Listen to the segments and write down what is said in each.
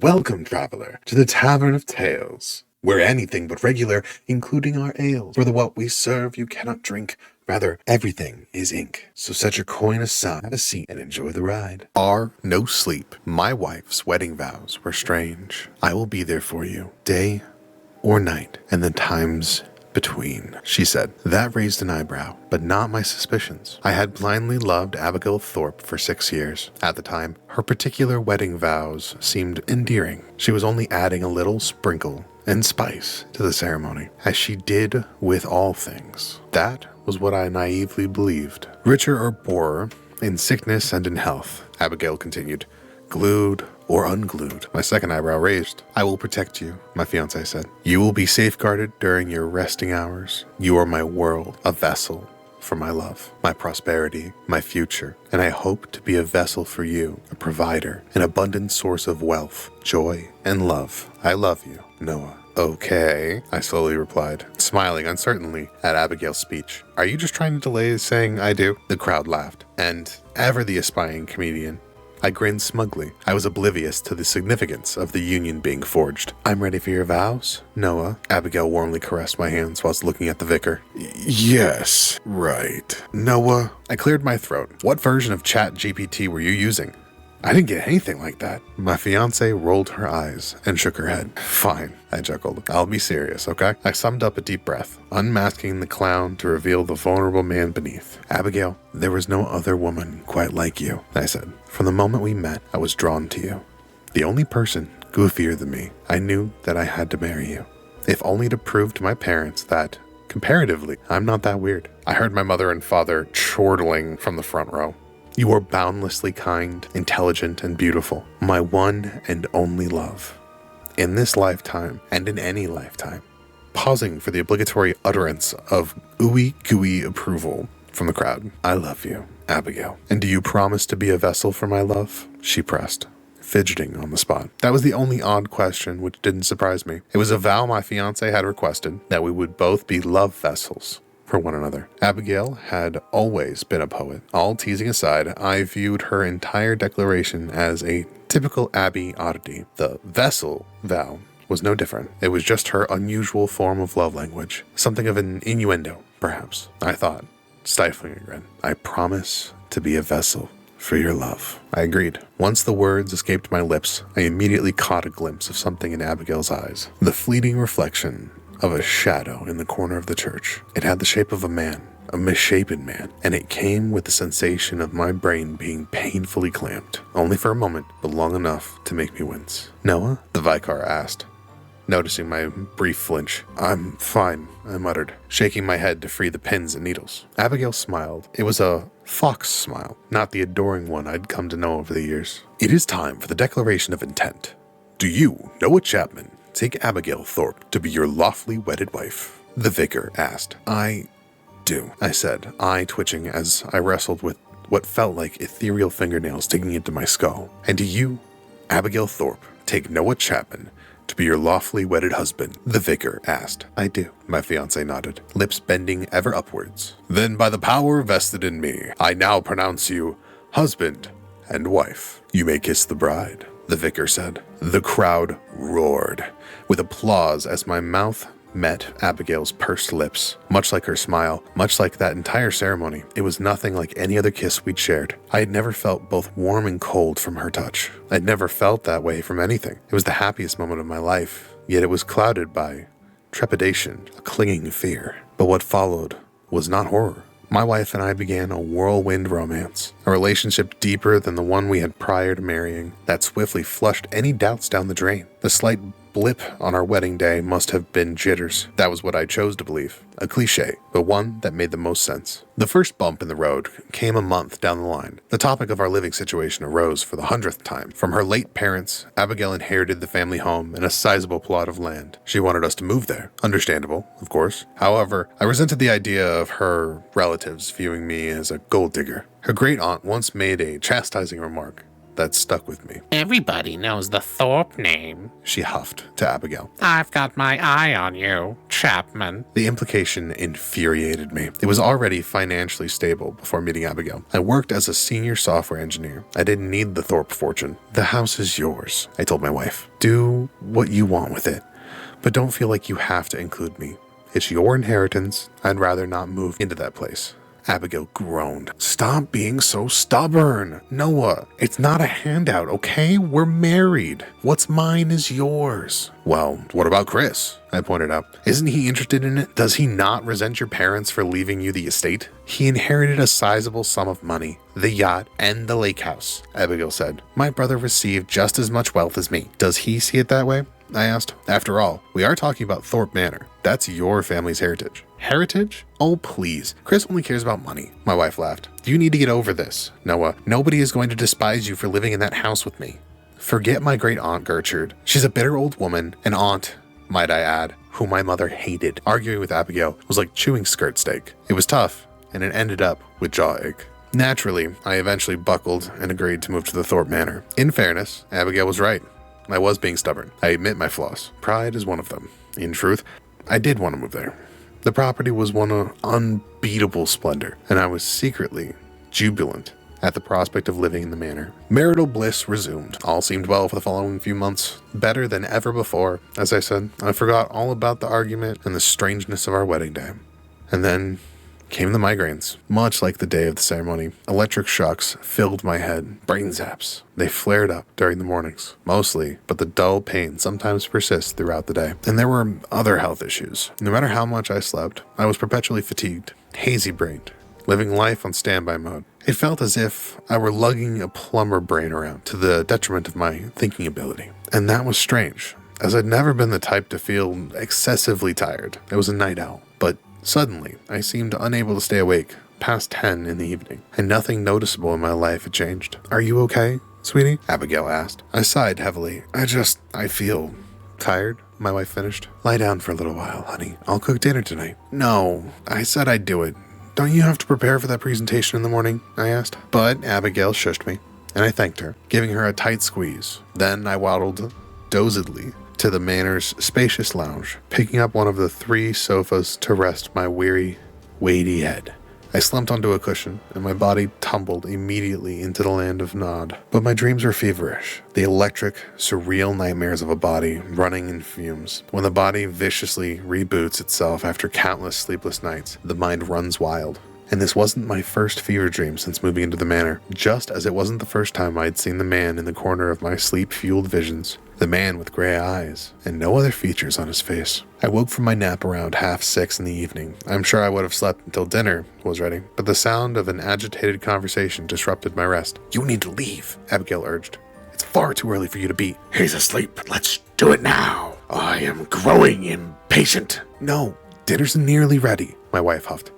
Welcome, traveler, to the Tavern of Tales, where anything but regular, including our ales, for the what we serve you cannot drink. Rather, everything is ink. So set your coin aside, have a seat, and enjoy the ride. Our NoSleep, my wife's wedding vows were strange. I will be there for you, day or night, and the times between, she said. That raised an eyebrow, but not my suspicions. I had blindly loved Abigail Thorpe for 6 years. At the time, her particular wedding vows seemed endearing. She was only adding a little sprinkle and spice to the ceremony, as she did with all things. That was what I naively believed. Richer or poorer, in sickness and in health, Abigail continued, glued or unglued. My second eyebrow raised. I will protect you, my fiancé said. You will be safeguarded during your resting hours. You are my world, a vessel for my love, my prosperity, my future, and I hope to be a vessel for you, a provider, an abundant source of wealth, joy, and love. I love you, Noah. Okay, I slowly replied, smiling uncertainly at Abigail's speech. Are you just trying to delay saying I do? The crowd laughed, and ever the aspiring comedian, I grinned smugly. I was oblivious to the significance of the union being forged. I'm ready for your vows, Noah. Abigail warmly caressed my hands whilst looking at the vicar. Yes, right. Noah. I cleared my throat. What version of ChatGPT were you using? I didn't get anything like that. My fiancée rolled her eyes and shook her head. Fine, I chuckled. I'll be serious, okay? I summed up a deep breath, unmasking the clown to reveal the vulnerable man beneath. Abigail, there was no other woman quite like you, I said. From the moment we met, I was drawn to you. The only person goofier than me. I knew that I had to marry you, if only to prove to my parents that, comparatively, I'm not that weird. I heard my mother and father chortling from the front row. You are boundlessly kind, intelligent, and beautiful. My one and only love. In this lifetime, and in any lifetime. Pausing for the obligatory utterance of ooey gooey approval from the crowd. I love you, Abigail. And do you promise to be a vessel for my love? She pressed, fidgeting on the spot. That was the only odd question which didn't surprise me. It was a vow my fiancé had requested, that we would both be love vessels for one another. Abigail had always been a poet. All teasing aside, I viewed her entire declaration as a typical Abby oddity. The vessel vow was no different. It was just her unusual form of love language. Something of an innuendo, perhaps, I thought, stifling a grin. I promise to be a vessel for your love. I agreed. Once the words escaped my lips, I immediately caught a glimpse of something in Abigail's eyes. The fleeting reflection of a shadow in the corner of the church. It had the shape of a man, a misshapen man, and it came with the sensation of my brain being painfully clamped, only for a moment, but long enough to make me wince. Noah? The vicar asked, noticing my brief flinch. I'm fine, I muttered, shaking my head to free the pins and needles. Abigail smiled. It was a fox smile, not the adoring one I'd come to know over the years. It is time for the declaration of intent. Do you, Noah Chapman, take Abigail Thorpe to be your lawfully wedded wife? The vicar asked. I do, I said, eye twitching as I wrestled with what felt like ethereal fingernails digging into my skull. And do you, Abigail Thorpe, take Noah Chapman to be your lawfully wedded husband? The vicar asked. I do, my fiancé nodded, lips bending ever upwards. Then by the power vested in me, I now pronounce you husband and wife. You may kiss the bride, the vicar said. The crowd roared with applause as my mouth met Abigail's pursed lips. Much like her smile, much like that entire ceremony, it was nothing like any other kiss we'd shared. I had never felt both warm and cold from her touch. I'd never felt that way from anything. It was the happiest moment of my life, yet it was clouded by trepidation, a clinging fear. But what followed was not horror. My wife and I began a whirlwind romance, a relationship deeper than the one we had prior to marrying, that swiftly flushed any doubts down the drain. The slight blip on our wedding day must have been jitters. That was what I chose to believe. A cliche, but one that made the most sense. The first bump in the road came a month down the line. The topic of our living situation arose for the 100th time. From her late parents, Abigail inherited the family home and a sizable plot of land. She wanted us to move there. Understandable, of course. However, I resented the idea of her relatives viewing me as a gold digger. Her great aunt once made a chastising remark that stuck with me. Everybody knows the Thorpe name, She huffed to Abigail. I've got my eye on you, Chapman. The implication infuriated me. It was already financially stable before meeting Abigail. I worked as a senior software engineer. I didn't need the Thorpe fortune. The house is yours, I told my wife. Do what you want with it, but don't feel like you have to include me. It's your inheritance. I'd rather not move into that place. Abigail groaned. Stop being so stubborn. Noah, it's not a handout, okay? We're married. What's mine is yours. Well, what about Chris? I pointed out. Isn't he interested in it? Does he not resent your parents for leaving you the estate? He inherited a sizable sum of money, the yacht, and the lake house, Abigail said. My brother received just as much wealth as me. Does he see it that way? I asked. After all, we are talking about Thorpe Manor. That's your family's heritage. Heritage? Oh, please. Chris only cares about money. My wife laughed. You need to get over this, Noah. Nobody is going to despise you for living in that house with me. Forget my great aunt Gertrude. She's a bitter old woman, an aunt, might I add, who my mother hated. Arguing with Abigail was like chewing skirt steak. It was tough, and it ended up with jaw ache. Naturally, I eventually buckled and agreed to move to the Thorpe Manor. In fairness, Abigail was right. I was being stubborn. I admit my flaws. Pride is one of them. In truth, I did want to move there. The property was one of unbeatable splendor, and I was secretly jubilant at the prospect of living in the manor. Marital bliss resumed. All seemed well for the following few months. Better than ever before. As I said, I forgot all about the argument and the strangeness of our wedding day. And then came the migraines. Much like the day of the ceremony, electric shocks filled my head. Brain zaps. They flared up during the mornings, mostly, but the dull pain sometimes persists throughout the day. And there were other health issues. No matter how much I slept, I was perpetually fatigued, hazy-brained, living life on standby mode. It felt as if I were lugging a plumber brain around, to the detriment of my thinking ability. And that was strange, as I'd never been the type to feel excessively tired. I was a night owl, but suddenly, I seemed unable to stay awake past 10 in the evening, and nothing noticeable in my life had changed. Are you okay, sweetie? Abigail asked. I sighed heavily. I feel tired, my wife finished. Lie down for a little while, honey. I'll cook dinner tonight. No, I said I'd do it. Don't you have to prepare for that presentation in the morning? I asked. But Abigail shushed me, and I thanked her, giving her a tight squeeze. Then I waddled dozedly to the manor's spacious lounge, picking up one of the 3 sofas to rest my weary, weighty head. I slumped onto a cushion, and my body tumbled immediately into the land of Nod. But my dreams were feverish, the electric, surreal nightmares of a body running in fumes. When the body viciously reboots itself after countless sleepless nights, the mind runs wild. And this wasn't my first fever dream since moving into the manor, just as it wasn't the first time I'd seen the man in the corner of my sleep-fueled visions. The man with gray eyes, and no other features on his face. I woke from my nap around 5:30 in the evening. I'm sure I would have slept until dinner was ready, but the sound of an agitated conversation disrupted my rest. You need to leave, Abigail urged. It's far too early for you to be. He's asleep. Let's do it now. I am growing impatient. No, dinner's nearly ready, my wife huffed.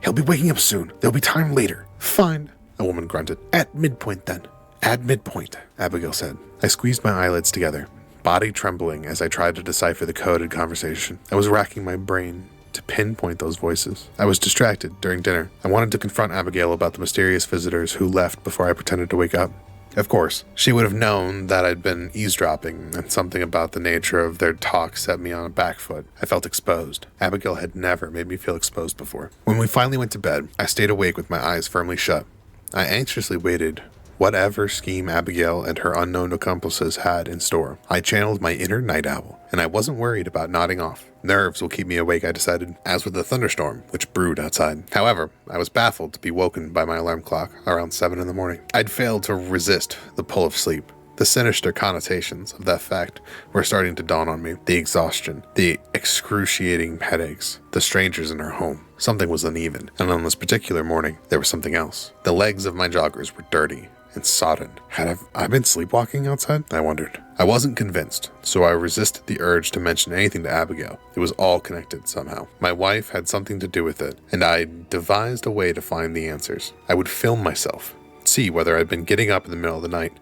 He'll be waking up soon. There'll be time later. Fine, a woman grunted. At midpoint then. At midpoint, Abigail said. I squeezed my eyelids together, body trembling as I tried to decipher the coded conversation. I was racking my brain to pinpoint those voices. I was distracted during dinner. I wanted to confront Abigail about the mysterious visitors who left before I pretended to wake up. Of course, she would have known that I'd been eavesdropping, and something about the nature of their talk set me on a back foot. I felt exposed. Abigail had never made me feel exposed before. When we finally went to bed, I stayed awake with my eyes firmly shut. I anxiously waited whatever scheme Abigail and her unknown accomplices had in store. I channeled my inner night owl, and I wasn't worried about nodding off. Nerves will keep me awake, I decided, as with the thunderstorm, which brewed outside. However, I was baffled to be woken by my alarm clock around 7 in the morning. I'd failed to resist the pull of sleep. The sinister connotations of that fact were starting to dawn on me. The exhaustion, the excruciating headaches, the strangers in our home. Something was uneven, and on this particular morning, there was something else. The legs of my joggers were dirty and sodden. Had I been sleepwalking outside? I wondered. I wasn't convinced, so I resisted the urge to mention anything to Abigail. It was all connected somehow. My wife had something to do with it, and I devised a way to find the answers. I would film myself, see whether I'd been getting up in the middle of the night,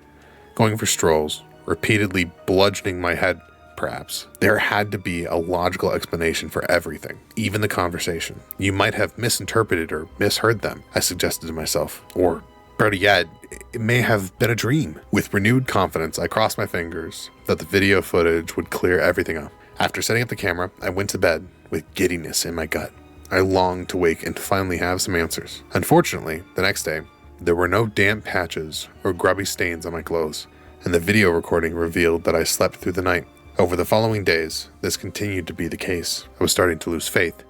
going for strolls, repeatedly bludgeoning my head, perhaps. There had to be a logical explanation for everything, even the conversation. You might have misinterpreted or misheard them, I suggested to myself. Or Better yet, it may have been a dream. With renewed confidence, I crossed my fingers that the video footage would clear everything up. After setting up the camera, I went to bed with giddiness in my gut. I longed to wake and finally have some answers. Unfortunately, the next day, there were no damp patches or grubby stains on my clothes, and the video recording revealed that I slept through the night. Over the following days, this continued to be the case. I was starting to lose faith,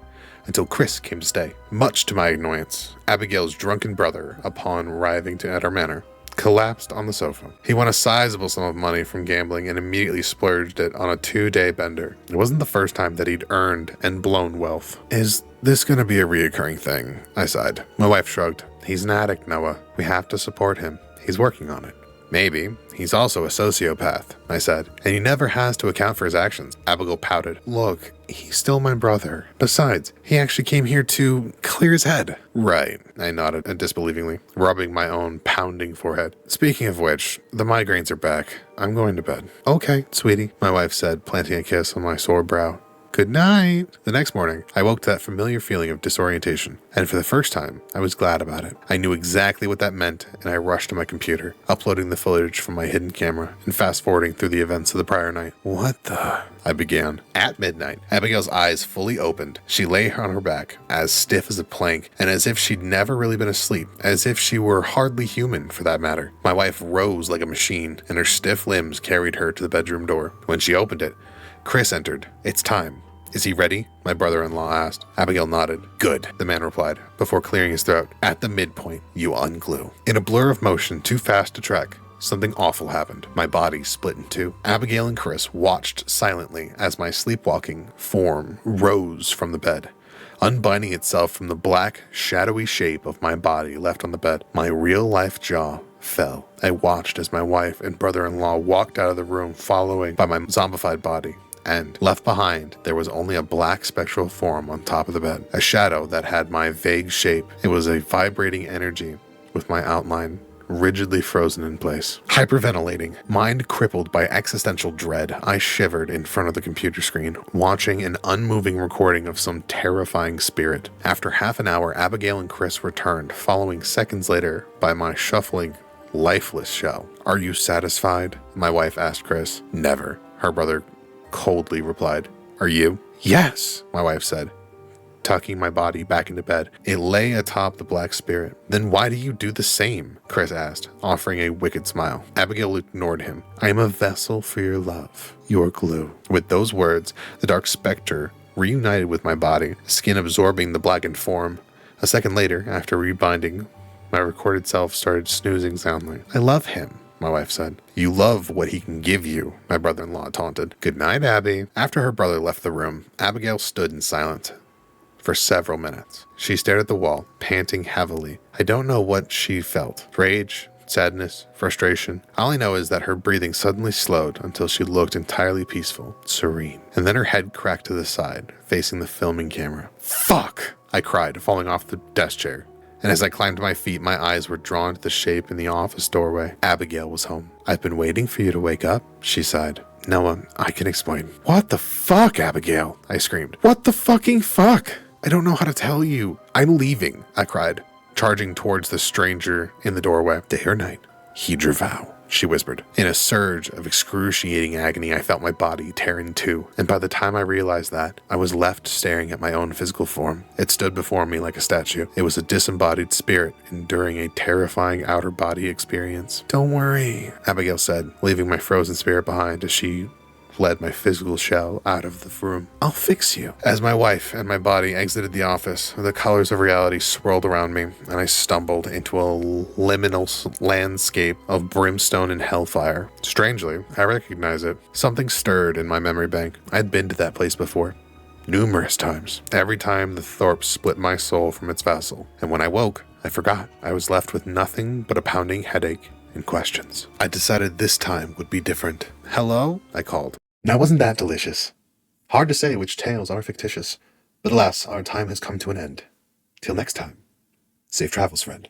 until Chris came to stay. Much to my annoyance, Abigail's drunken brother, upon arriving at our manor, collapsed on the sofa. He won a sizable sum of money from gambling and immediately splurged it on a 2-day bender. It wasn't the first time that he'd earned and blown wealth. Is this gonna be a reoccurring thing? I sighed. My wife shrugged. He's an addict, Noah. We have to support him. He's working on it. Maybe. He's also a sociopath, I said, and he never has to account for his actions. Abigail pouted. Look, he's still my brother. Besides, he actually came here to clear his head. Right, I nodded disbelievingly, rubbing my own pounding forehead. Speaking of which, the migraines are back. I'm going to bed. Okay, sweetie, my wife said, planting a kiss on my sore brow. Good night. The next morning, I woke to that familiar feeling of disorientation, and for the first time, I was glad about it. I knew exactly what that meant, and I rushed to my computer, uploading the footage from my hidden camera and fast-forwarding through the events of the prior night. What the... I began. At midnight, Abigail's eyes fully opened. She lay on her back, as stiff as a plank, and as if she'd never really been asleep, as if she were hardly human, for that matter. My wife rose like a machine, and her stiff limbs carried her to the bedroom door. When she opened it, Chris entered. It's time. Is he ready? My brother-in-law asked. Abigail nodded. Good, the man replied, before clearing his throat. At the midpoint, you unglue. In a blur of motion too fast to track, something awful happened. My body split in two. Abigail and Chris watched silently as my sleepwalking form rose from the bed, unbinding itself from the black, shadowy shape of my body left on the bed. My real-life jaw fell. I watched as my wife and brother-in-law walked out of the room, following by my zombified body. And left behind, there was only a black spectral form on top of the bed, a shadow that had my vague shape. It was a vibrating energy with my outline rigidly frozen in place. Hyperventilating, mind crippled by existential dread, I shivered in front of the computer screen, watching an unmoving recording of some terrifying spirit. After half an hour, Abigail and Chris returned, following seconds later by my shuffling, lifeless shell. Are you satisfied? My wife asked Chris. Never, her brother coldly replied. Are you? Yes, my wife said, tucking my body back into bed. It lay atop the black spirit. Then why do you do the same? Chris asked, offering a wicked smile. Abigail ignored him. I am a vessel for your love, your glue. With those words, the dark specter reunited with my body, skin absorbing the blackened form. A second later, after rebinding, my recorded self started snoozing soundly. I love him, my wife said. You love what he can give you, my brother-in-law taunted. Good night, Abby. After her brother left the room, Abigail stood in silence for several minutes. She stared at the wall, panting heavily. I don't know what she felt. Rage, sadness, frustration. All I know is that her breathing suddenly slowed until she looked entirely peaceful, serene. And then her head cracked to the side, facing the filming camera. Fuck! I cried, falling off the desk chair. And as I climbed to my feet, my eyes were drawn to the shape in the office doorway. Abigail was home. I've been waiting for you to wake up, she sighed. Noah, I can explain. What the fuck, Abigail? I screamed. What the fucking fuck? I don't know how to tell you. I'm leaving, I cried, charging towards the stranger in the doorway. Day or night, heed your vow, she whispered. In a surge of excruciating agony, I felt my body tear in two, and by the time I realized that, I was left staring at my own physical form. It stood before me like a statue. It was a disembodied spirit enduring a terrifying outer body experience. Don't worry, Abigail said, leaving my frozen spirit behind as she led my physical shell out of the room. I'll fix you. As my wife and my body exited the office, the colors of reality swirled around me, and I stumbled into a liminal landscape of brimstone and hellfire. Strangely, I recognize it. Something stirred in my memory bank. I'd been to that place before. Numerous times. Every time the Thorpe split my soul from its vessel. And when I woke, I forgot. I was left with nothing but a pounding headache and questions. I decided this time would be different. Hello? I called. Now wasn't that delicious? Hard to say which tales are fictitious, but alas, our time has come to an end. Till next time, safe travels, friend.